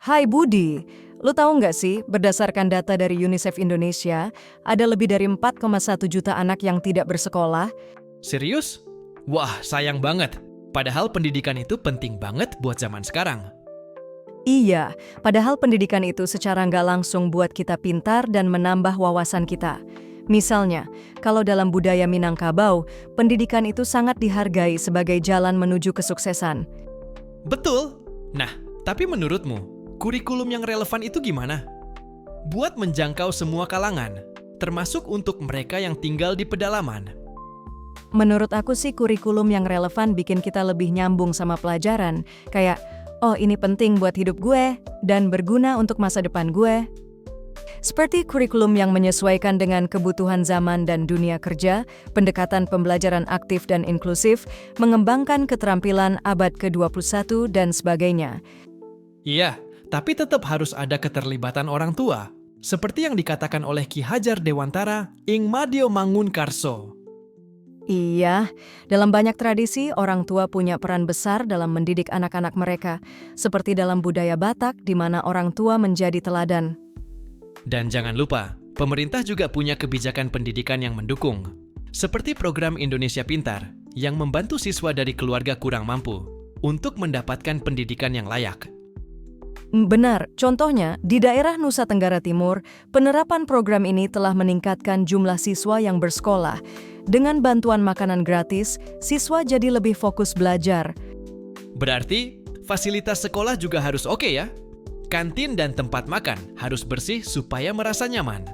Hai Budi, lu tahu nggak sih, berdasarkan data dari UNICEF Indonesia, ada lebih dari 4,1 juta anak yang tidak bersekolah. Serius? Wah, sayang banget. Padahal pendidikan itu penting banget buat zaman sekarang. Iya, padahal pendidikan itu secara nggak langsung buat kita pintar dan menambah wawasan kita. Misalnya, kalau dalam budaya Minangkabau, pendidikan itu sangat dihargai sebagai jalan menuju kesuksesan. Betul. Nah, tapi menurutmu, kurikulum yang relevan itu gimana? Buat menjangkau semua kalangan, termasuk untuk mereka yang tinggal di pedalaman. Menurut aku sih kurikulum yang relevan bikin kita lebih nyambung sama pelajaran. Kayak, oh ini penting buat hidup gue, dan berguna untuk masa depan gue. Seperti kurikulum yang menyesuaikan dengan kebutuhan zaman dan dunia kerja, pendekatan pembelajaran aktif dan inklusif, mengembangkan keterampilan abad ke-21 dan sebagainya. Iya, tapi tetap harus ada keterlibatan orang tua. Seperti yang dikatakan oleh Ki Hajar Dewantara, Ing Madio Mangun Karso. Iya, dalam banyak tradisi, orang tua punya peran besar dalam mendidik anak-anak mereka, seperti dalam budaya Batak di mana orang tua menjadi teladan. Dan jangan lupa, pemerintah juga punya kebijakan pendidikan yang mendukung. Seperti program Indonesia Pintar, yang membantu siswa dari keluarga kurang mampu untuk mendapatkan pendidikan yang layak. Benar, contohnya di daerah Nusa Tenggara Timur, penerapan program ini telah meningkatkan jumlah siswa yang bersekolah. Dengan bantuan makanan gratis, siswa jadi lebih fokus belajar. Berarti, fasilitas sekolah juga harus oke ya? Kantin dan tempat makan harus bersih supaya merasa nyaman.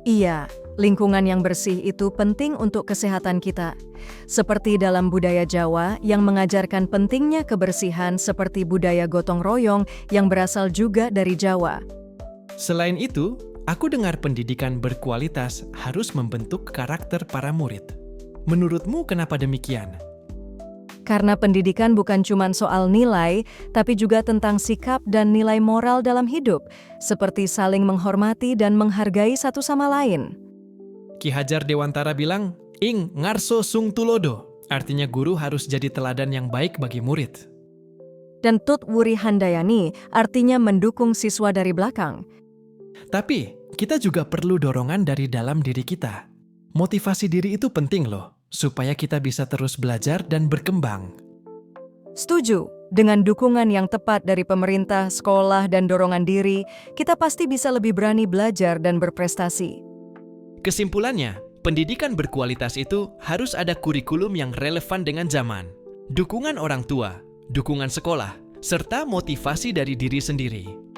Iya, lingkungan yang bersih itu penting untuk kesehatan kita. Seperti dalam budaya Jawa yang mengajarkan pentingnya kebersihan seperti budaya gotong royong yang berasal juga dari Jawa. Selain itu, aku dengar pendidikan berkualitas harus membentuk karakter para murid. Menurutmu kenapa demikian? Karena pendidikan bukan cuma soal nilai, tapi juga tentang sikap dan nilai moral dalam hidup, seperti saling menghormati dan menghargai satu sama lain. Ki Hajar Dewantara bilang, Ing ngarso sung tulodo, artinya guru harus jadi teladan yang baik bagi murid. Dan Tut Wuri Handayani artinya mendukung siswa dari belakang. Tapi, kita juga perlu dorongan dari dalam diri kita. Motivasi diri itu penting loh, supaya kita bisa terus belajar dan berkembang. Setuju, dengan dukungan yang tepat dari pemerintah, sekolah, dan dorongan diri, kita pasti bisa lebih berani belajar dan berprestasi. Kesimpulannya, pendidikan berkualitas itu harus ada kurikulum yang relevan dengan zaman, dukungan orang tua, dukungan sekolah, serta motivasi dari diri sendiri.